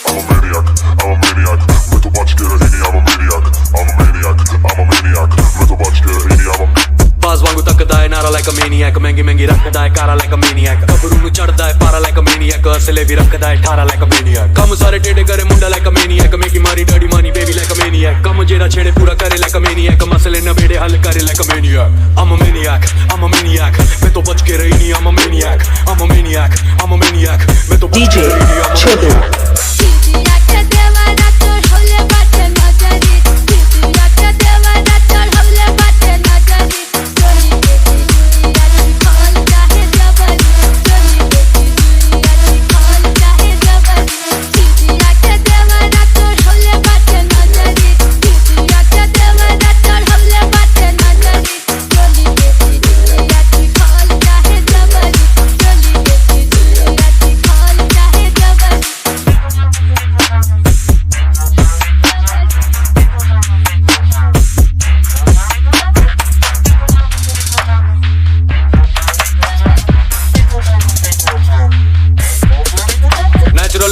I'm a maniac, I'm a maniac. मैं तो बच के रही नहीं, I'm a maniac, I'm a maniac, I'm a maniac. मैं तो बच के रही नहीं, I'm a बाज वांगू तकदा है नारा like a maniac, महंगी महंगी रखदा है कारा like a maniac, कबरू ਨੂੰ ਚੜਦਾ ਹੈ ਪਾਰਾ like a maniac, ਅਸਲੇ ਵੀ ਰੱਖਦਾ ਹੈ ਠਾਰਾ like a maniac, ਕੰਮ ਸਾਰੇ ਟੇਡੇ ਕਰੇ ਮੁੰਡਾ like a maniac, ਮੇਕੀ ਮਾਰੀ daddy Mani baby like a maniac, ਕੰਮ ਜਿਹੜਾ ਛੇੜੇ ਪੂਰਾ ਕਰੇ like a maniac, ਮਸਲੇ ਨਵੇੜੇ ਹੱਲ ਕਰੇ like a maniac. I'm a maniac, I'm a maniac, ਮੈਂ ਤੋਂ ਬਚ ਕੇ ਰਹੀ ਨਹੀਂ, I'm a maniac, I'm a maniac, I'm a maniac, ਮੈਂ ਤੋਂ ਬਚ ਕੇ ਰਹੀ ਨਹੀਂ, I'm a maniac.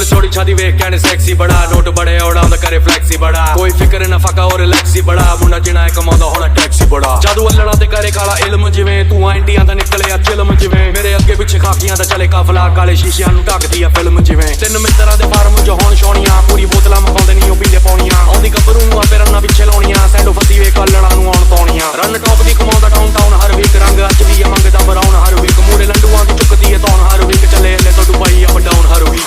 छोड़ी छादी वे कहने सेक्सी बड़ा नोट बड़े उड़ांदा करे फ्लैक्सी बड़ा कोई फिक्र ना फका और रिलैक्सी बड़ा मुंडा जिना है कमांदा होना टैक्सी बड़ा जादू अल्लड़ा ते करे काला इल्म जिवें तू एंटियां दा निकले आ चिल्म जिवें मेरे अगे पिछे खाकियां दा चले काफला काले शीशियां नु ढकदी आ फिल्म जिवें तिन मित्तरां दे फार्म जो होण सोनियां पूरी बोतलां मखांदे नी ओ पीले पौणियां औंदी गबरू नु आ पेरां पिछे लाउणियां सैंडो फसी वे कल्लड़ा नु आउण तौणियां रन टॉप दी कमांदा डाउनटाउन हर वीक रंग अज भी आ मंगदा बराउन हर वीक मूरे लंडुआं दी चुकदी ए तौण हर वीक चले ले तो दुबई अप डाउन हर वीक.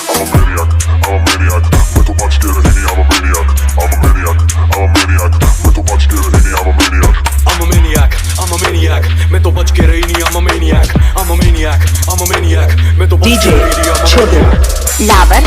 I'm a maniac, मैं तो बच के रही नहीं, I'm a maniac, I'm a maniac, I'm a maniac. मैं तो बच के रही नहीं, I'm a maniac. I'm a maniac, I'm a maniac, मैं तो बच के रही नहीं, I'm a maniac, I'm a maniac, I'm a maniac, मैं तो बच के रही नहीं, I'm a maniac. DJ Chotu Lavar